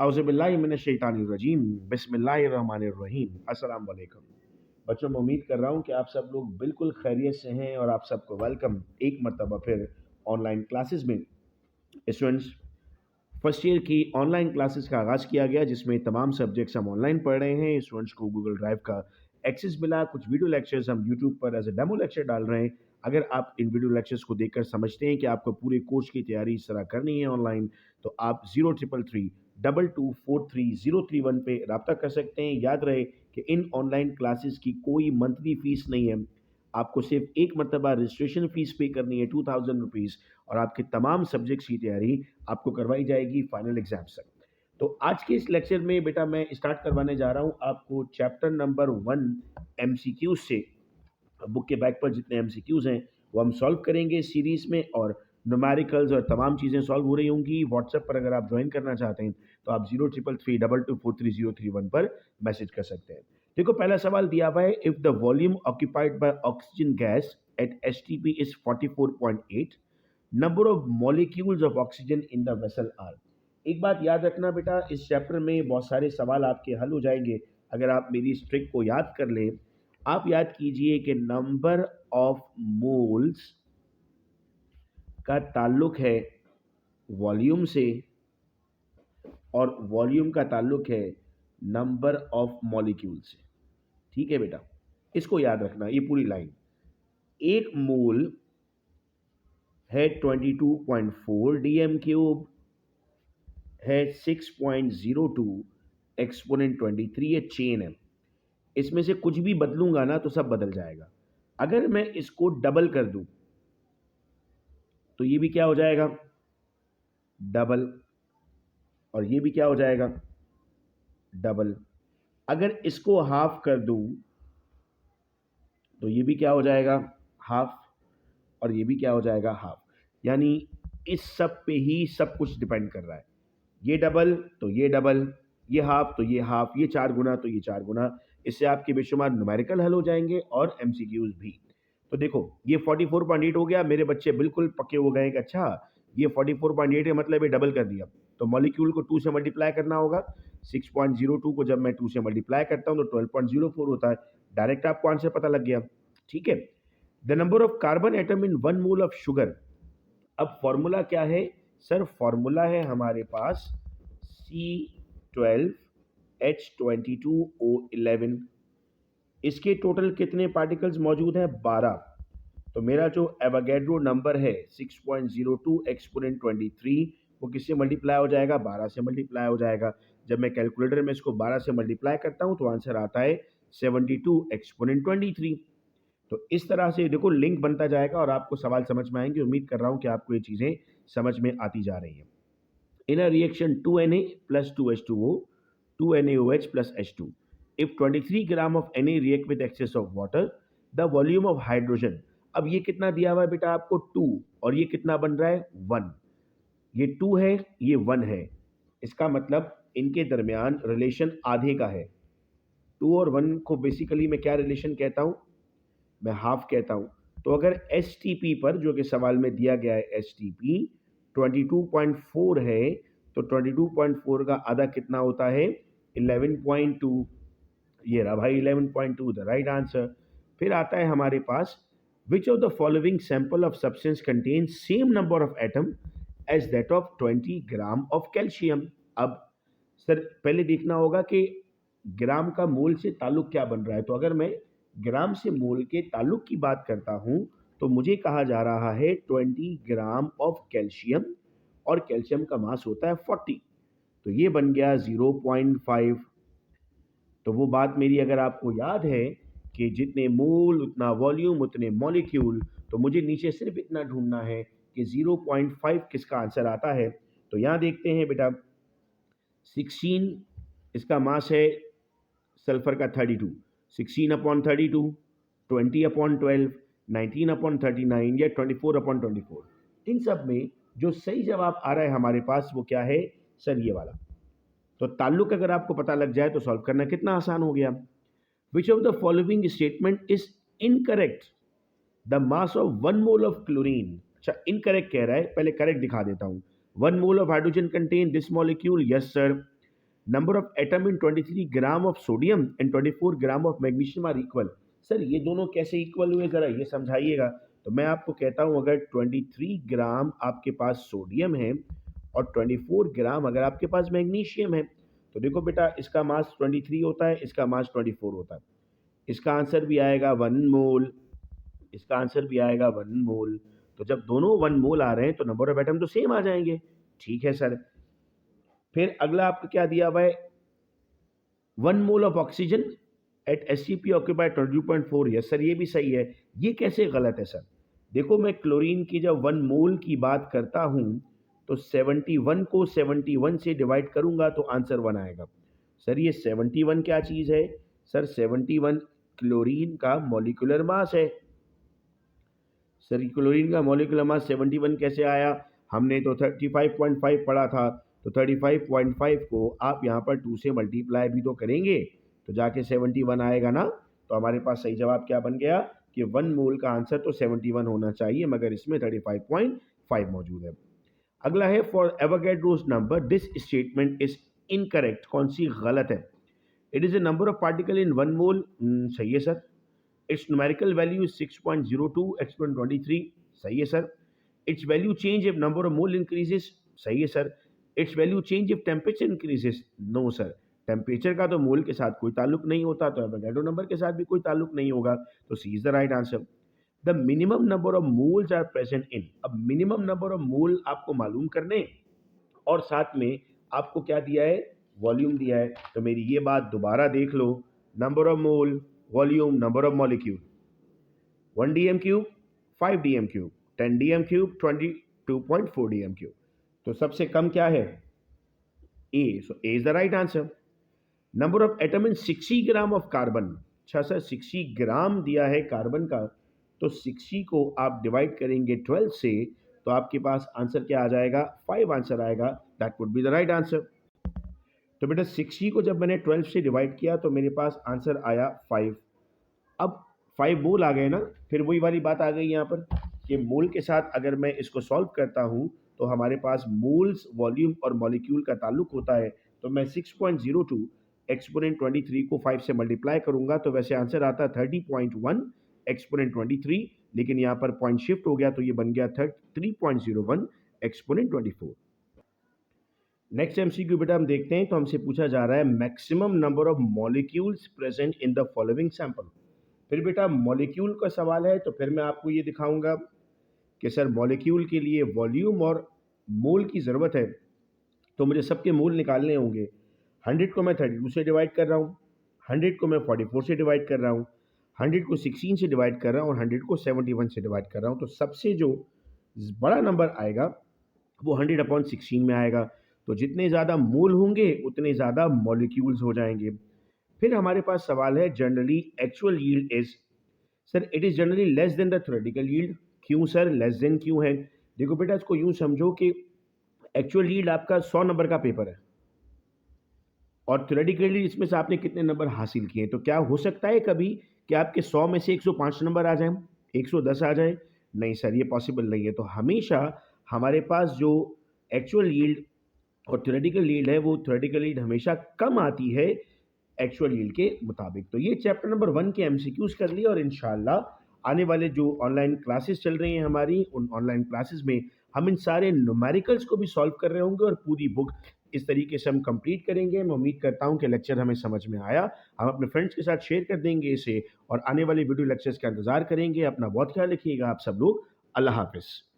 औज़ुबिल्लाहिमिनश्शैतानिर्रजीम बिस्मिल्लाहिर्रहमानिर्रहीम अस्सलाम वालेकुम। बच्चों, मैं उम्मीद कर रहा हूँ कि आप सब लोग बिल्कुल खैरियत से हैं और आप सबको वेलकम एक मरतबा फिर ऑनलाइन क्लासेस में। स्टूडेंट्स, फर्स्ट ईयर की ऑनलाइन क्लासेस का आगाज़ किया गया जिसमें तमाम सब्जेक्ट्स हम ऑनलाइन पढ़ रहे हैं। स्टूडेंट्स को गूगल ड्राइव का एक्सेस मिला। कुछ वीडियो लेक्चर्स हम यूट्यूब पर एज ए डेमो लेक्चर डाल रहे हैं। अगर आप इन वीडियो लेक्चर्स को देखकर समझते हैं कि आपको पूरे कोर्स की तैयारी इस तरह करनी है ऑनलाइन, तो आप 033322433031 पे रब्ता कर सकते हैं। याद रहे कि इन ऑनलाइन क्लासेस की कोई मंथली फ़ीस नहीं है। आपको सिर्फ एक मरतबा रजिस्ट्रेशन फ़ीस पे करनी है 2000 रुपीज़, और आपके तमाम सब्जेक्ट्स की तैयारी आपको करवाई जाएगी फाइनल एग्जाम्स तक। तो आज के इस लेक्चर में बेटा मैं स्टार्ट करवाने जा रहा हूँ आपको चैप्टर नंबर 1 एमसीक्यूज से। बुक के बैक पर जितने एमसीक्यूज हैं वो हम सॉल्व करेंगे इस सीरीज में, और न्यूमेरिकल्स और तमाम चीज़ें सॉल्व हो रही होंगी। व्हाट्सएप पर अगर आप ज्वाइन करना चाहते हैं तो आप 033322433031 पर मैसेज कर सकते हैं। देखो, पहला सवाल दिया हुआ है, if the volume occupied by oxygen gas at STP is 44.8, number of molecules of oxygen in the vessel are. एक बात याद रखना बेटा, इस चैप्टर में बहुत सारे सवाल आपके हल हो जाएंगे अगर आप मेरी इस ट्रिक को याद कर लें। आप याद कीजिए कि नंबर ऑफ मोल्स का ताल्लुक है वॉल्यूम से, और वॉल्यूम का ताल्लुक है नंबर ऑफ मॉलिक्यूल से। ठीक है बेटा, इसको याद रखना, ये पूरी लाइन। एक मोल है 22.4 डीएम क्यूब, है 6.02 एक्सपोनेंट 23, ये चेन है। इसमें से कुछ भी बदलूंगा ना तो सब बदल जाएगा। अगर मैं इसको डबल कर दूं तो ये भी क्या हो जाएगा, डबल, और ये भी क्या हो जाएगा, डबल। अगर इसको हाफ कर दूं तो ये भी क्या हो जाएगा, हाफ, और ये भी क्या हो जाएगा, हाफ। यानी इस सब पे ही सब कुछ डिपेंड कर रहा है। ये डबल तो ये डबल, ये हाफ तो ये हाफ, ये 4 गुना तो ये 4 गुना। इससे आपके बेशुमार न्यूमेरिकल हल हो जाएंगे और एमसीक्यूज भी। तो देखो, ये 44.8 हो गया। मेरे बच्चे बिल्कुल पक्के हो गए कि अच्छा ये 44.8 है, मतलब ये डबल कर दिया। तो मॉलिक्यूल को 2 से मल्टीप्लाई करना होगा। 6.02 को जब मैं 2 से मल्टीप्लाई करता हूँ तो 12.04 होता है। डायरेक्ट आपको आंसर पता लग गया। ठीक है। The number of carbon atom in 1 mole of sugar. अब फॉर्मूला क्या है सर? फॉर्मूला है हमारे पास C12H22O11। इसके टोटल कितने पार्टिकल्स मौजूद हैं? 12। तो मेरा जो एवोगैड्रो नंबर है 6.02 एक्सपोनेंट 23, वो किससे मल्टीप्लाई हो जाएगा? 12 से मल्टीप्लाई हो जाएगा। जब मैं कैलकुलेटर में इसको 12 से मल्टीप्लाई करता हूँ तो आंसर आता है 72 एक्सपोनेंट 23। तो इस तरह से देखो लिंक बनता जाएगा और आपको सवाल समझ में आएंगे। उम्मीद कर रहा हूँ कि आपको ये चीज़ें समझ में आती जा रही हैं। In a reaction 2Na plus 2H2O, 2NaOH plus H2. If 23 gram of Na react with excess of water, the volume of hydrogen. अब ये कितना दिया हुआ है बेटा आपको? 2, और ये कितना बन रहा है? 1। ये 2 है, ये 1 है। इसका मतलब इनके दरमियान रिलेशन आधे का है। 2 और 1 को बेसिकली मैं क्या रिलेशन कहता हूँ? मैं हाफ कहता हूँ। तो अगर एस पर, जो कि सवाल में दिया गया है, एस 22.4 है, तो 22.4 का आधा कितना होता है? 11.2। ये रहा भाई 11.2, द राइट आंसर। फिर आता है हमारे पास, which of the following sample of substance contain same number of atom as that of 20 gram of calcium. अब सर पहले देखना होगा कि ग्राम का मोल से ताल्लुक क्या बन रहा है। तो अगर मैं ग्राम से मोल के ताल्लुक की बात करता हूं तो मुझे कहा जा रहा है 20 ग्राम ऑफ कैल्शियम, और कैल्शियम का मास होता है 40। तो ये बन गया 0.5। तो वो बात मेरी अगर आपको याद है कि जितने मोल उतना वॉल्यूम उतने मॉलिक्यूल, तो मुझे नीचे सिर्फ इतना ढूंढना है कि 0.5 किसका आंसर आता है। तो यहाँ देखते हैं बेटा, 16 इसका मास है सल्फर का 32, 16/32, 20/12, 19/39 या 24/24। इन सब में जो सही जवाब आ रहा है हमारे पास वो क्या है सर? ये वाला। तो ताल्लुक अगर आपको पता लग जाए तो सॉल्व करना कितना आसान हो गया। Which of the following statement is incorrect? The mass of 1 mole of chlorine. अच्छा, इनकरेक्ट कह रहा है, पहले करेक्ट दिखा देता हूं। 1 mole of hydrogen contain this molecule, yes sir. Number of atom in 23 gram of sodium and 24 gram of magnesium are equal. Sir ये दोनों कैसे इक्वल हुए, जरा ये समझाइएगा। तो मैं आपको कहता हूं, अगर 23 ग्राम आपके पास सोडियम है और 24 ग्राम अगर आपके पास मैग्नीशियम है, तो देखो बेटा, इसका मास 23 होता है, इसका मास 24 होता है। इसका आंसर भी आएगा 1 मोल, इसका आंसर भी आएगा 1 मोल। तो जब दोनों 1 मोल आ रहे हैं तो नंबर ऑफ एटम तो सेम आ जाएंगे। ठीक है सर। फिर अगला आपको क्या दिया हुआ है, 1 mole of oxygen at SCP occupied 22.4। Yes sir, ये भी सही है। ये कैसे गलत है सर? देखो, मैं क्लोरीन की जब 1 मोल की बात करता हूं तो 71 को 71 से डिवाइड करूंगा तो आंसर 1 आएगा। सर ये 71 क्या चीज है? सर 71 क्लोरीन का मॉलिक्यूलर मास है। सर क्लोरीन का मॉलिक्यूलर मास 71 कैसे आया? हमने तो 35.5 पढ़ा था, तो 35.5 को आप यहाँ पर 2 से मल्टीप्लाई भी तो करेंगे तो जाके 71 आएगा ना। तो हमारे पास सही जवाब क्या बन गया कि 1 मोल का आंसर तो 71 होना चाहिए, मगर इसमें 35.5 मौजूद है। अगला है, for Avogadro's number this statement is incorrect. कौन सी गलत है? It is a number of particle in 1 मोल। सही है sir. Its numerical value is 6.02 exponent 23. सही है sir. Its value change if number of mole increases. सही है sir. Its value change if temperature increases. No sir. Temperature का तो मोल के साथ कोई ताल्लुक नहीं होता, तो एवोगैड्रो नंबर के साथ भी कोई ताल्लुक नहीं होगा। तो C is the right answer. The minimum number of moles are present in. अब मिनिमम नंबर ऑफ मोल आपको मालूम करने और साथ में आपको क्या दिया है, वॉल्यूम दिया है। तो मेरी ये बात दोबारा देख लो, number of mole, volume, number of molecule. 1 dm cube, 5 dm cube, 10 dm cube, 22.4 dm cube. तो सबसे कम क्या है? A. So A is the right answer. Number of atom in 60 gram of carbon. अच्छा सर, 60 ग्राम दिया है carbon का, तो 60 को आप डिवाइड करेंगे 12 से तो आपके पास आंसर क्या आ जाएगा? 5 आंसर आएगा। That would be the right answer. तो बेटा 60 को जब मैंने 12 से डिवाइड किया तो मेरे पास आंसर आया 5। अब 5 मोल आ गए ना। फिर वही वाली बात आ गई यहाँ पर कि मोल के साथ अगर मैं इसको सॉल्व करता हूँ तो हमारे पास मोल्स, वॉल्यूम और मॉलिक्यूल का ताल्लुक होता है। तो मैं 6.02 एक्सपोनेंट 23 को 5 से मल्टीप्लाई करूंगा तो वैसे आंसर आता है 30.1 एक्सपोनेंट 23, लेकिन यहाँ पर पॉइंट शिफ्ट हो गया तो ये बन गया 3.01 एक्सपोनेंट 24। नेक्स्ट एमसीक्यू बेटा हम देखते हैं। तो हमसे पूछा जा रहा है maximum number of molecules present in the following sample. फिर बेटा मॉलिक्यूल का सवाल है, तो फिर मैं आपको ये दिखाऊंगा कि सर मॉलिक्यूल के लिए वॉल्यूम और मोल की ज़रूरत है, तो मुझे सबके मोल निकालने होंगे। 100 को मैं 32 से डिवाइड कर रहा हूँ, 100 को मैं 44 से डिवाइड कर रहा हूँ, 100 को 16 से डिवाइड कर रहा हूँ और 100 को 71 से डिवाइड कर रहा हूँ। तो सबसे जो बड़ा नंबर आएगा वो 100/16 में आएगा। तो जितने ज़्यादा मोल होंगे उतने ज़्यादा मॉलिक्यूल्स हो जाएंगे। फिर हमारे पास सवाल है, generally actual yield is. Sir it is generally less than the theoretical yield. क्यों सर लेस देन क्यों है? देखो बेटा, इसको यूं समझो कि एक्चुअल यील्ड आपका 100 नंबर का पेपर है और थ्योरेटिकली इसमें से आपने कितने नंबर हासिल किए। तो क्या हो सकता है कभी कि आपके 100 में से 105 नंबर आ जाए, 110 आ जाए? नहीं सर, ये पॉसिबल नहीं है। तो हमेशा हमारे पास जो एक्चुअल यील्ड और थ्योरेटिकल यील्ड है, वो थ्योरेटिकल यील्ड हमेशा कम आती है एक्चुअल यील्ड के मुताबिक। तो ये चैप्टर नंबर 1 के एमसीक्यूज कर लिए और इंशाल्लाह आने वाले जो ऑनलाइन क्लासेस चल रही हैं हमारी, उन ऑनलाइन क्लासेस में हम इन सारे न्यूमेरिकल्स को भी सॉल्व कर रहे होंगे और पूरी बुक इस तरीके से हम कंप्लीट करेंगे। मैं उम्मीद करता हूं कि लेक्चर हमें समझ में आया। हम अपने फ्रेंड्स के साथ शेयर कर देंगे इसे और आने वाले वीडियो लेक्चर्स का इंतजार करेंगे। अपना बहुत ख्याल रखिएगा आप सब लोग। अल्लाह हाफिज़।